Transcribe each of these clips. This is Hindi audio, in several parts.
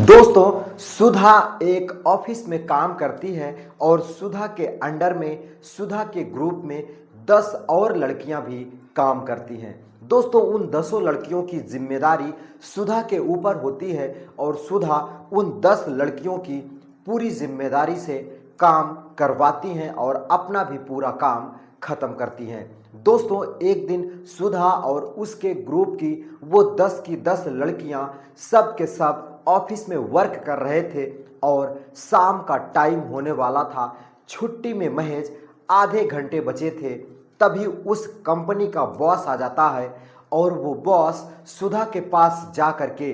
दोस्तों, सुधा एक ऑफिस में काम करती है और सुधा के अंडर में, सुधा के ग्रुप में 10 और लड़कियां भी काम करती हैं। दोस्तों, उन 10 लड़कियों की जिम्मेदारी सुधा के ऊपर होती है और सुधा उन 10 लड़कियों की पूरी जिम्मेदारी से काम करवाती हैं और अपना भी पूरा काम खत्म करती हैं। दोस्तों, एक दिन सुधा और उसके ग्रुप की वो 10 की 10 लड़कियां सब के सब ऑफिस में वर्क कर रहे थे और शाम का टाइम होने वाला था। छुट्टी में महज आधे घंटे बचे थे, तभी उस कंपनी का बॉस आ जाता है और वो बॉस सुधा के पास जा कर के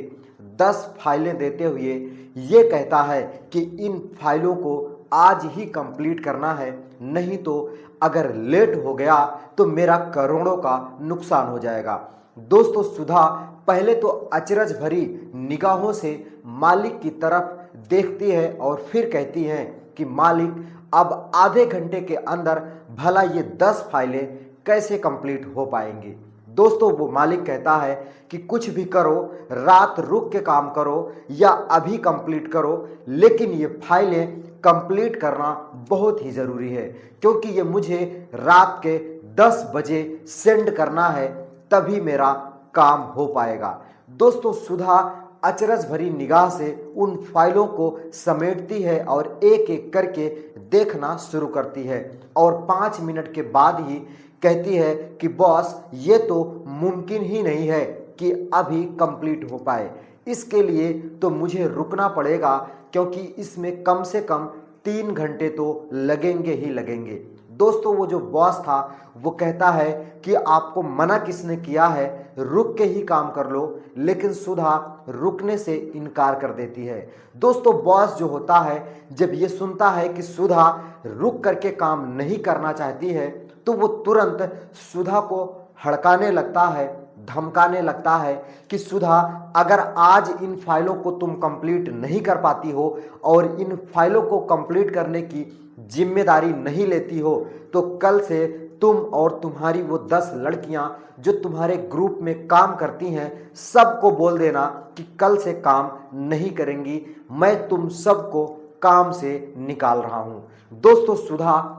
10 फाइलें देते हुए ये कहता है कि इन फाइलों को आज ही कंप्लीट करना है, नहीं तो अगर लेट हो गया तो मेरा करोड़ों का नुकसान हो जाएगा। दोस्तों, सुधा पहले तो अचरज भरी निगाहों से मालिक की तरफ देखती है और फिर कहती है कि मालिक, अब आधे घंटे के अंदर भला ये 10 फाइलें कैसे कंप्लीट हो पाएंगी। दोस्तों, वो मालिक कहता है कि कुछ भी करो, रात रुक के काम करो या अभी कंप्लीट करो, लेकिन ये फाइलें कंप्लीट करना बहुत ही ज़रूरी है, क्योंकि ये मुझे रात के 10 बजे सेंड करना है, तभी मेरा काम हो पाएगा। दोस्तों, सुधा अचरज भरी निगाह से उन फाइलों को समेटती है और एक एक करके देखना शुरू करती है और 5 मिनट के बाद ही कहती है कि बॉस, ये तो मुमकिन ही नहीं है कि अभी कंप्लीट हो पाए। इसके लिए तो मुझे रुकना पड़ेगा, क्योंकि इसमें कम से कम 3 घंटे तो लगेंगे ही लगेंगे। दोस्तों, वो जो बॉस था वो कहता है कि आपको मना किसने किया है, रुक के ही काम कर लो, लेकिन सुधा रुकने से इनकार कर देती है। दोस्तों, बॉस जो होता है, जब ये सुनता है कि सुधा रुक करके काम नहीं करना चाहती है, तो वो तुरंत सुधा को हड़काने लगता है, धमकाने लगता है कि सुधा, अगर आज इन फाइलों को तुम कंप्लीट नहीं कर पाती हो और इन फाइलों को कंप्लीट करने की जिम्मेदारी नहीं लेती हो, तो कल से तुम और तुम्हारी वो 10 लड़कियां जो तुम्हारे ग्रुप में काम करती हैं, सबको बोल देना कि कल से काम नहीं करेंगी, मैं तुम सबको काम से निकाल रहा हूं। दोस्तों, सुधा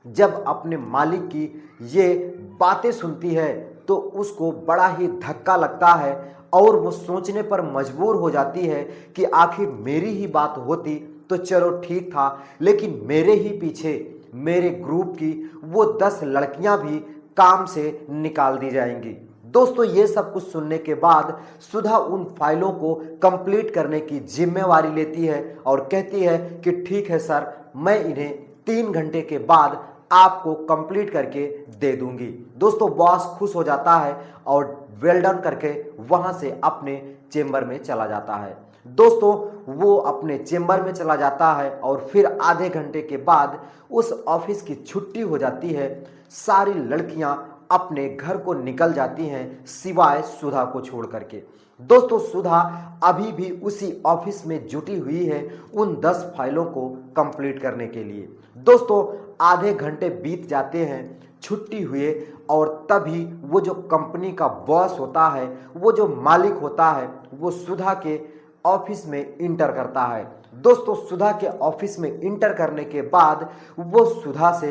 जब अपने मालिक की ये बातें सुनती है तो उसको बड़ा ही धक्का लगता है और वो सोचने पर मजबूर हो जाती है कि आखिर मेरी ही बात होती तो चलो ठीक था, लेकिन मेरे ही पीछे मेरे ग्रुप की वो 10 लड़कियां भी काम से निकाल दी जाएंगी। दोस्तों, ये सब कुछ सुनने के बाद सुधा उन फाइलों को कंप्लीट करने की जिम्मेवारी लेती है और कहती है कि ठीक है सर, मैं इन्हें 3 घंटे के बाद आपको कंप्लीट करके दे दूंगी। दोस्तों, बॉस खुश हो जाता है और वेल डन करके वहां से अपने चेंबर में चला जाता है। दोस्तों, वो अपने चेंबर में चला जाता है और फिर आधे घंटे के बाद उस ऑफिस की छुट्टी हो जाती है। सारी लड़कियां अपने घर को निकल जाती हैं, सिवाय सुधा को छोड़ करके। दोस्तों, सुधा अभी भी उसी ऑफिस में जुटी हुई है उन 10 फाइलों को कंप्लीट करने के लिए। दोस्तों, आधे घंटे बीत जाते हैं छुट्टी हुए और तभी वो जो कंपनी का बॉस होता है, वो जो मालिक होता है, वो सुधा के ऑफिस में इंटर करता है। दोस्तों, सुधा के ऑफिस में इंटर करने के बाद वो सुधा से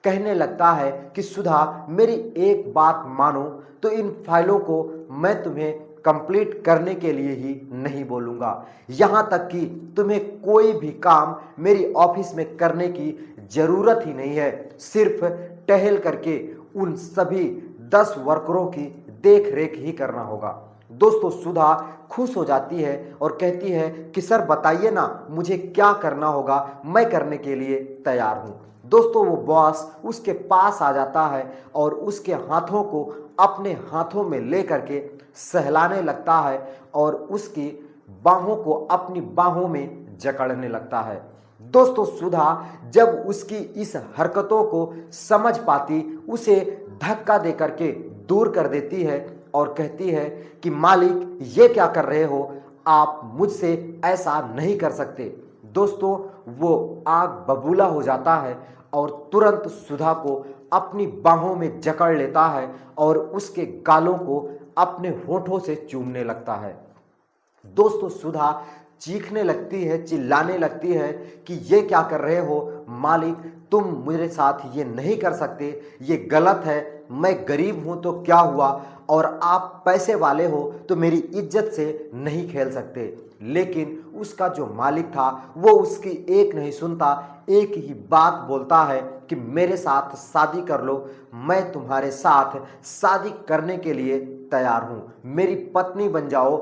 कहने लगता है कि सुधा, मेरी एक बात मानो, तो इन फाइलों को मैं तुम्हें कंप्लीट करने के लिए ही नहीं बोलूँगा, यहाँ तक कि तुम्हें कोई भी काम मेरी ऑफिस में करने की ज़रूरत ही नहीं है, सिर्फ टहल करके उन सभी 10 वर्करों की देख रेख ही करना होगा। दोस्तों, सुधा खुश हो जाती है और कहती है कि सर बताइए ना, मुझे क्या करना होगा, मैं करने के लिए तैयार हूँ। दोस्तों, वो बॉस उसके पास आ जाता है और उसके हाथों को अपने हाथों में ले करके सहलाने लगता है और उसकी बाहों को अपनी बाहों में जकड़ने लगता है। दोस्तों, सुधा जब उसकी इस हरकतों को समझ पाती, उसे धक्का दे करके दूर कर देती है और कहती है कि मालिक, ये क्या कर रहे हो, आप मुझसे ऐसा नहीं कर सकते। दोस्तों, वो आग बबूला हो जाता है और तुरंत सुधा को अपनी बाहों में जकड़ लेता है और उसके गालों को अपने होठों से चूमने लगता है। दोस्तों, सुधा चीखने लगती है, चिल्लाने लगती है कि ये क्या कर रहे हो मालिक, तुम मेरे साथ ये नहीं कर सकते, ये गलत है, मैं गरीब हूं तो क्या हुआ, और आप पैसे वाले हो तो मेरी इज्जत से नहीं खेल सकते। लेकिन उसका जो मालिक था वो उसकी एक नहीं सुनता, एक ही बात बोलता है कि मेरे साथ शादी कर लो, मैं तुम्हारे साथ शादी करने के लिए तैयार हूं, मेरी पत्नी बन जाओ,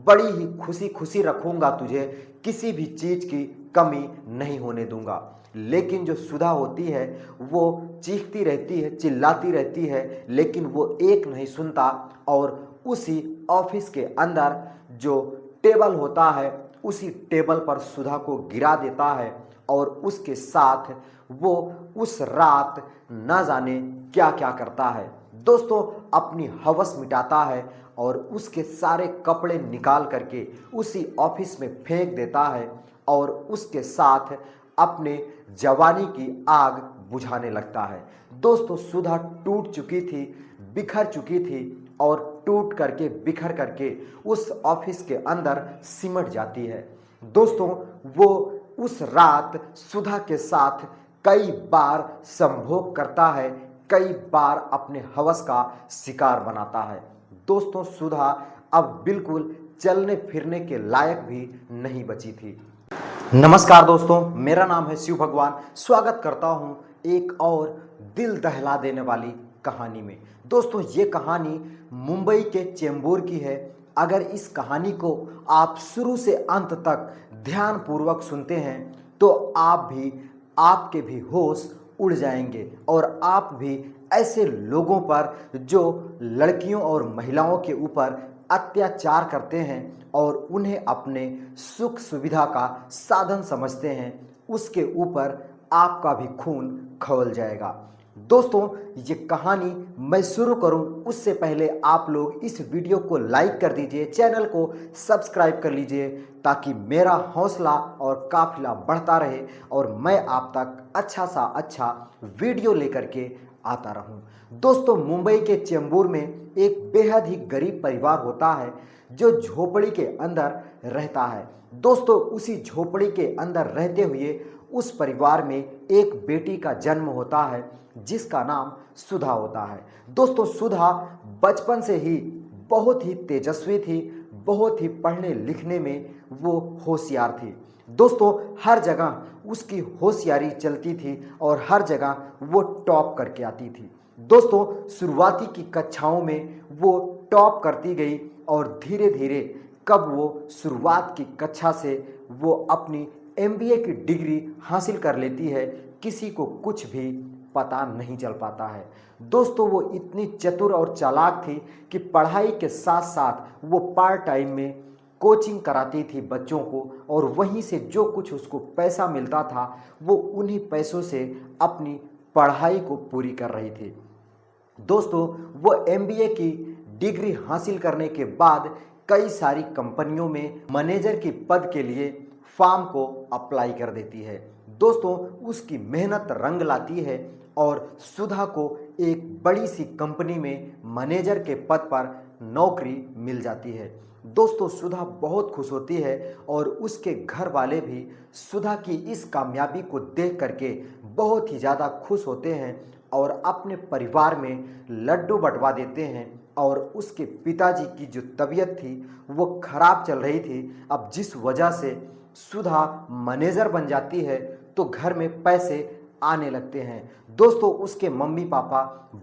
बड़ी ही खुशी खुशी रखूंगा तुझे, किसी भी चीज की कमी नहीं होने दूंगा। लेकिन जो सुधा होती है वो चीखती रहती है, चिल्लाती रहती है, लेकिन वो एक नहीं सुनता और उसी ऑफिस के अंदर जो टेबल होता है उसी टेबल पर सुधा को गिरा देता है और उसके साथ वो उस रात न जाने क्या क्या करता है। दोस्तों, अपनी हवस मिटाता है और उसके सारे कपड़े निकाल करके उसी ऑफिस में फेंक देता है और उसके साथ अपने जवानी की आग बुझाने लगता है। दोस्तों, सुधा टूट चुकी थी, बिखर चुकी थी और टूट करके बिखर करके उस ऑफिस के अंदर सिमट जाती है। दोस्तों, वो उस रात सुधा के साथ कई बार संभोग करता है, कई बार अपने हवस का शिकार बनाता है। दोस्तों, सुधा अब बिल्कुल चलने फिरने के लायक भी नहीं बची थी। नमस्कार दोस्तों, मेरा नाम है शिव भगवान। स्वागत करता हूं एक और दिल दहला देने वाली कहानी में। दोस्तों, ये कहानी मुंबई के चेंबूर की है। अगर इस कहानी को आप शुरू से अंत तक ध्यानपूर्वक सुनते हैं तो आपके भी होश उड़ जाएंगे और आप भी ऐसे लोगों पर जो लड़कियों और महिलाओं के ऊपर अत्याचार करते हैं और उन्हें अपने सुख सुविधा का साधन समझते हैं, उसके ऊपर आपका भी खून खौल जाएगा। दोस्तों, ये कहानी मैं शुरू करूं उससे पहले आप लोग इस वीडियो को लाइक कर दीजिए, चैनल को सब्सक्राइब कर लीजिए ताकि मेरा हौसला और काफिला बढ़ता रहे और मैं आप तक अच्छा सा अच्छा वीडियो लेकर के आता रहूं। दोस्तों, मुंबई के चेंबूर में एक बेहद ही गरीब परिवार होता है जो झोपड़ी के अंदर रहता है। दोस्तों, उसी झोपड़ी के अंदर रहते हुए उस परिवार में एक बेटी का जन्म होता है जिसका नाम सुधा होता है। दोस्तों, सुधा बचपन से ही बहुत ही तेजस्वी थी, बहुत ही पढ़ने लिखने में वो होशियार थी। दोस्तों, हर जगह उसकी होशियारी चलती थी और हर जगह वो टॉप करके आती थी। दोस्तों, शुरुआती की कक्षाओं में वो टॉप करती गई और धीरे धीरे कब वो शुरुआत की कक्षा से वो अपनी एमबीए की डिग्री हासिल कर लेती है, किसी को कुछ भी पता नहीं चल पाता है। दोस्तों, वो इतनी चतुर और चालाक थी कि पढ़ाई के साथ साथ वो पार्ट टाइम में कोचिंग कराती थी बच्चों को और वहीं से जो कुछ उसको पैसा मिलता था वो उन्हीं पैसों से अपनी पढ़ाई को पूरी कर रही थी। दोस्तों, वो एमबीए की डिग्री हासिल करने के बाद कई सारी कंपनियों में मैनेजर के पद के लिए फॉर्म को अप्लाई कर देती है। दोस्तों, उसकी मेहनत रंग लाती है और सुधा को एक बड़ी सी कंपनी में मैनेजर के पद पर नौकरी मिल जाती है। दोस्तों, सुधा बहुत खुश होती है और उसके घर वाले भी सुधा की इस कामयाबी को देख करके बहुत ही ज़्यादा खुश होते हैं और अपने परिवार में लड्डू बंटवा देते हैं। और उसके पिताजी की जो तबीयत थी वो खराब चल रही थी, अब जिस वजह से सुधा मैनेजर बन जाती है तो घर में पैसे आने लगते हैं। दोस्तों, उसके मम्मी पापा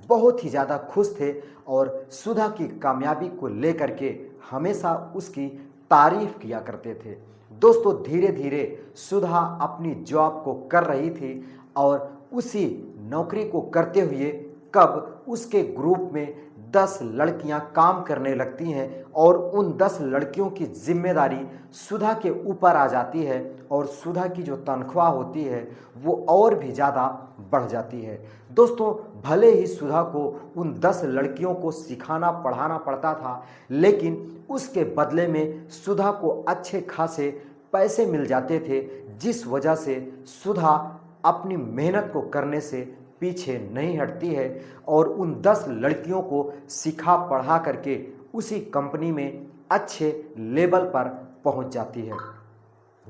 बहुत ही ज़्यादा खुश थे और सुधा की कामयाबी को लेकर के हमेशा उसकी तारीफ किया करते थे। दोस्तों, धीरे धीरे सुधा अपनी जॉब को कर रही थी और उसी नौकरी को करते हुए कब उसके ग्रुप में 10 लड़कियां काम करने लगती हैं और उन 10 लड़कियों की जिम्मेदारी सुधा के ऊपर आ जाती है और सुधा की जो तनख्वाह होती है वो और भी ज़्यादा बढ़ जाती है। दोस्तों, भले ही सुधा को उन 10 लड़कियों को सिखाना पढ़ाना पड़ता था, लेकिन उसके बदले में सुधा को अच्छे खासे पैसे मिल जाते थे, जिस वजह से सुधा अपनी मेहनत को करने से पीछे नहीं हटती है और उन 10 लड़कियों को सिखा पढ़ा करके उसी कंपनी में अच्छे लेवल पर पहुंच जाती है।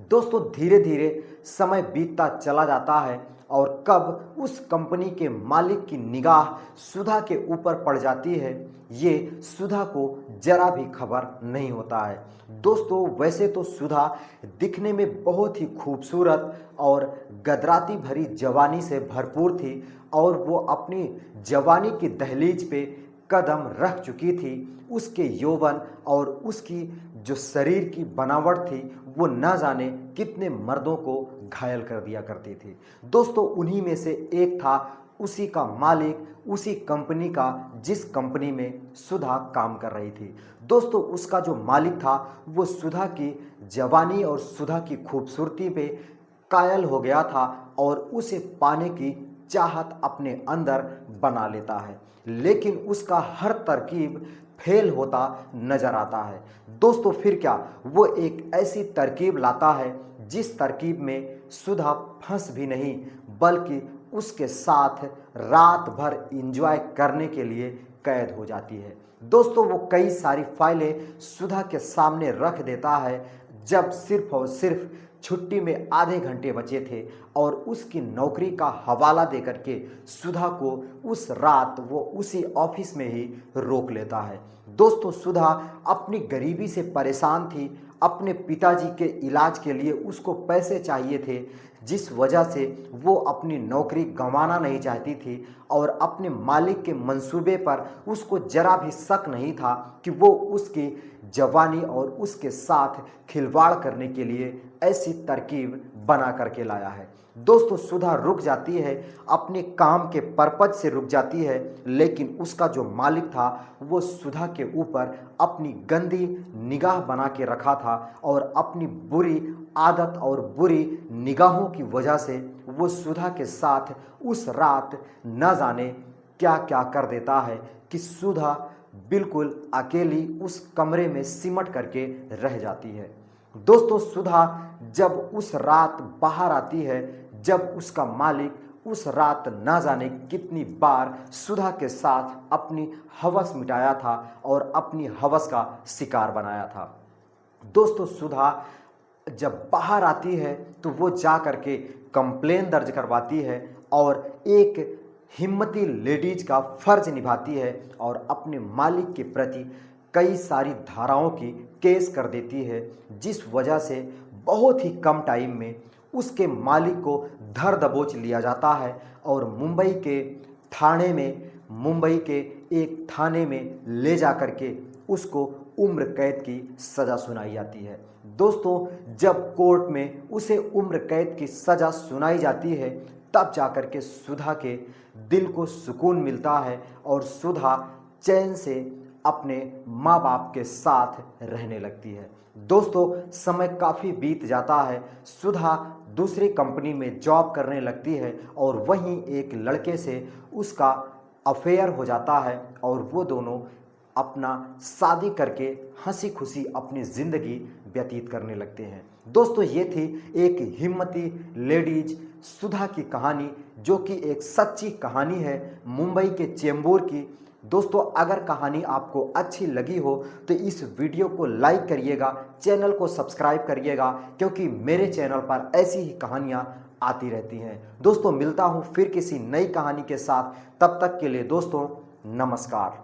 दोस्तों धीरे धीरे समय बीतता चला जाता है और कब उस कंपनी के मालिक की निगाह सुधा के ऊपर पड़ जाती है, ये सुधा को जरा भी खबर नहीं होता है। दोस्तों वैसे तो सुधा दिखने में बहुत ही खूबसूरत और गदराती भरी जवानी से भरपूर थी और वो अपनी जवानी की दहलीज पे कदम रख चुकी थी। उसके यौवन और उसकी जो शरीर की बनावट थी वो न जाने कितने मर्दों को घायल कर दिया करती थी। दोस्तों उन्हीं में से एक था उसी का मालिक, उसी कंपनी का जिस कंपनी में सुधा काम कर रही थी। दोस्तों उसका जो मालिक था वो सुधा की जवानी और सुधा की खूबसूरती पे कायल हो गया था और उसे पाने की चाहत अपने अंदर बना लेता है, लेकिन उसका हर तरकीब फेल होता नजर आता है। दोस्तों फिर क्या, वो एक ऐसी तरकीब लाता है जिस तरकीब में सुधा फंस भी नहीं बल्कि उसके साथ रात भर एंजॉय करने के लिए कैद हो जाती है। दोस्तों वो कई सारी फाइलें सुधा के सामने रख देता है जब सिर्फ और सिर्फ छुट्टी में आधे घंटे बचे थे और उसकी नौकरी का हवाला देकर के सुधा को उस रात वो उसी ऑफिस में ही रोक लेता है। दोस्तों सुधा अपनी गरीबी से परेशान थी, अपने पिताजी के इलाज के लिए उसको पैसे चाहिए थे, जिस वजह से वो अपनी नौकरी गंवाना नहीं चाहती थी और अपने मालिक के मंसूबे पर उसको जरा भी शक नहीं था कि वो उसकी जवानी और उसके साथ खिलवाड़ करने के लिए ऐसी तरकीब बना करके लाया है। दोस्तों सुधा रुक जाती है, अपने काम के पर्पज से रुक जाती है, लेकिन उसका जो मालिक था वो सुधा के ऊपर अपनी गंदी निगाह बना के रखा था और अपनी बुरी आदत और बुरी निगाहों की वजह से वो सुधा के साथ उस रात न जाने क्या क्या कर देता है कि सुधा बिल्कुल अकेली उस कमरे में सिमट करके रह जाती है। दोस्तों सुधा जब उस रात बाहर आती है, जब उसका मालिक उस रात ना जाने कितनी बार सुधा के साथ अपनी हवस मिटाया था और अपनी हवस का शिकार बनाया था। दोस्तों सुधा जब बाहर आती है तो वो जा करके कंप्लेन दर्ज करवाती है और एक हिम्मती लेडीज का फर्ज निभाती है और अपने मालिक के प्रति कई सारी धाराओं की केस कर देती है, जिस वजह से बहुत ही कम टाइम में उसके मालिक को धर दबोच लिया जाता है और मुंबई के एक थाने में ले जा करके उसको उम्र कैद की सज़ा सुनाई जाती है। दोस्तों जब कोर्ट में उसे उम्र कैद की सज़ा सुनाई जाती है तब जाकर के सुधा के दिल को सुकून मिलता है और सुधा चैन से अपने माँ बाप के साथ रहने लगती है। दोस्तों समय काफ़ी बीत जाता है, सुधा दूसरी कंपनी में जॉब करने लगती है और वहीं एक लड़के से उसका अफेयर हो जाता है और वो दोनों अपना शादी करके हंसी खुशी अपनी ज़िंदगी व्यतीत करने लगते हैं। दोस्तों ये थी एक हिम्मती लेडीज सुधा की कहानी, जो कि एक सच्ची कहानी है मुंबई के चेंबूर की। दोस्तों अगर कहानी आपको अच्छी लगी हो तो इस वीडियो को लाइक करिएगा, चैनल को सब्सक्राइब करिएगा, क्योंकि मेरे चैनल पर ऐसी ही कहानियाँ आती रहती हैं। दोस्तों मिलता हूँ फिर किसी नई कहानी के साथ, तब तक के लिए दोस्तों नमस्कार।